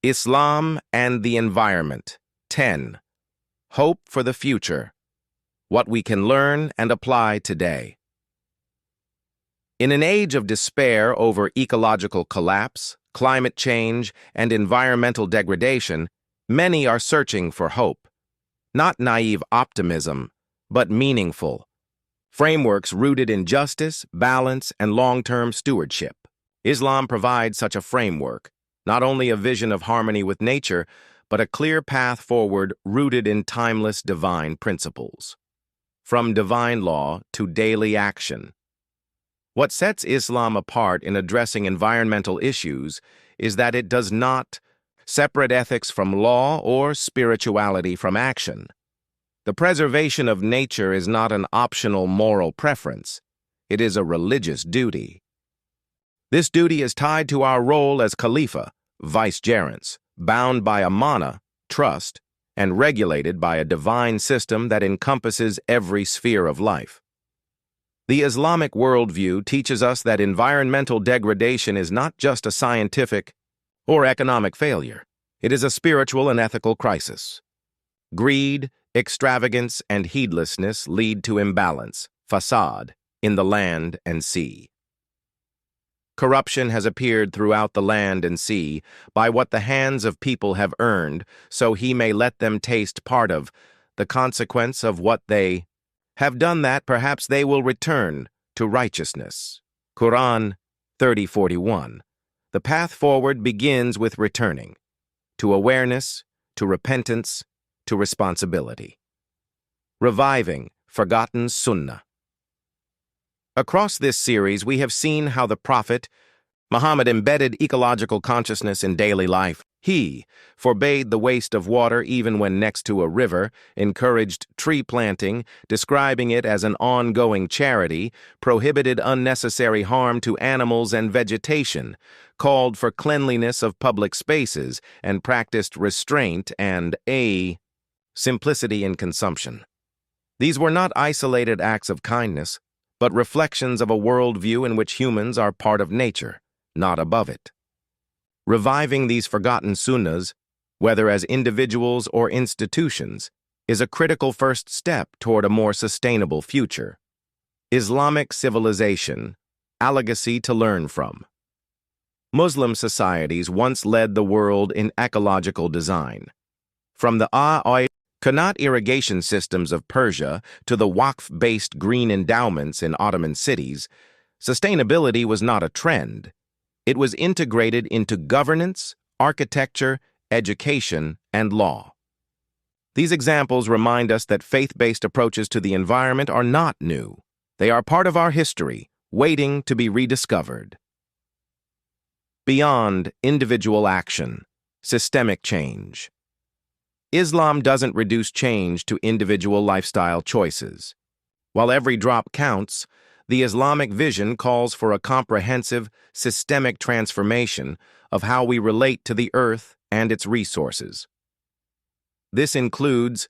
Islam and the Environment. 10. Hope for the Future. What we can learn and apply today. In an age of despair over ecological collapse, climate change, and environmental degradation, many are searching for hope. Not naive optimism, but meaningful frameworks rooted in justice, balance, and long-term stewardship. Islam provides such a framework, not only a vision of harmony with nature, but a clear path forward rooted in timeless divine principles. From divine law to daily action. What sets Islam apart in addressing environmental issues is that it does not separate ethics from law or spirituality from action. The preservation of nature is not an optional moral preference. It is a religious duty. This duty is tied to our role as khilafah, vicegerents, bound by amanah, trust, and regulated by a divine system that encompasses every sphere of life. The Islamic worldview teaches us that environmental degradation is not just a scientific or economic failure. It is a spiritual and ethical crisis. Greed, extravagance, and heedlessness lead to imbalance, fasad, in the land and sea. Corruption has appeared throughout the land and sea by what the hands of people have earned, so he may let them taste part of the consequence of what they have done, that perhaps they will return to righteousness. Quran 30:41. The path forward begins with returning to awareness, to repentance, to responsibility. Reviving forgotten sunnah. Across this series, we have seen how the Prophet Muhammad embedded ecological consciousness in daily life. He forbade the waste of water even when next to a river, encouraged tree planting, describing it as an ongoing charity, prohibited unnecessary harm to animals and vegetation, called for cleanliness of public spaces, and practiced restraint and simplicity in consumption. These were not isolated acts of kindness, but reflections of a worldview in which humans are part of nature, not above it. Reviving these forgotten sunnahs, whether as individuals or institutions, is a critical first step toward a more sustainable future. Islamic civilization, a legacy to learn from. Muslim societies once led the world in ecological design. From the Qur'anic irrigation systems of Persia to the Waqf-based green endowments in Ottoman cities, sustainability was not a trend. It was integrated into governance, architecture, education, and law. These examples remind us that faith-based approaches to the environment are not new. They are part of our history, waiting to be rediscovered. Beyond individual action, systemic change. Islam doesn't reduce change to individual lifestyle choices. While every drop counts, the Islamic vision calls for a comprehensive, systemic transformation of how we relate to the earth and its resources. This includes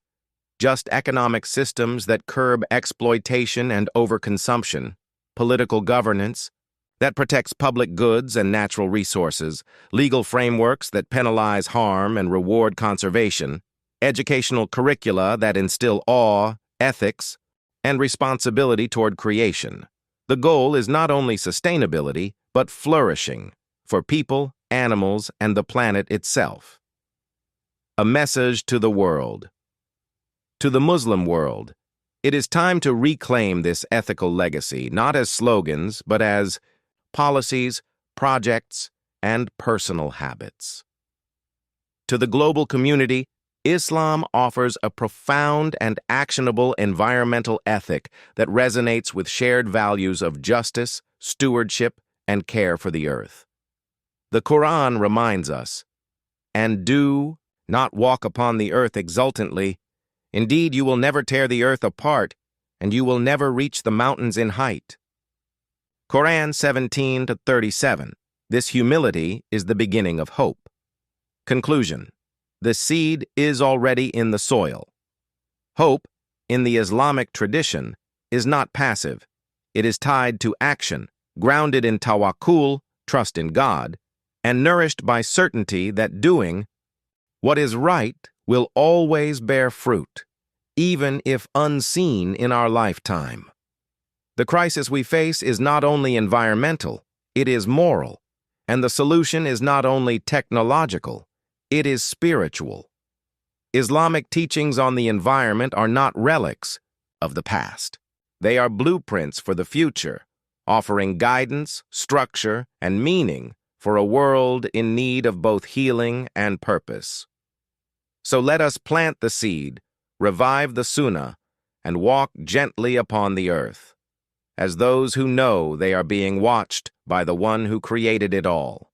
just economic systems that curb exploitation and overconsumption, political governance that protects public goods and natural resources, legal frameworks that penalize harm and reward conservation, educational curricula that instill awe, ethics, and responsibility toward creation. The goal is not only sustainability, but flourishing for people, animals, and the planet itself. A message to the world. To the Muslim world, it is time to reclaim this ethical legacy, not as slogans, but as policies, projects, and personal habits. To the global community, Islam offers a profound and actionable environmental ethic that resonates with shared values of justice, stewardship, and care for the earth. The Quran reminds us, "And do not walk upon the earth exultantly. Indeed, you will never tear the earth apart, and you will never reach the mountains in height." Quran 17-37. This humility is the beginning of hope. Conclusion. The seed is already in the soil. Hope, in the Islamic tradition, is not passive. It is tied to action, grounded in tawakkul, trust in God, and nourished by certainty that doing what is right will always bear fruit, even if unseen in our lifetime. The crisis we face is not only environmental, it is moral, and the solution is not only technological, it is spiritual. Islamic teachings on the environment are not relics of the past. They are blueprints for the future, offering guidance, structure, and meaning for a world in need of both healing and purpose. So let us plant the seed, revive the sunnah, and walk gently upon the earth, as those who know they are being watched by the one who created it all.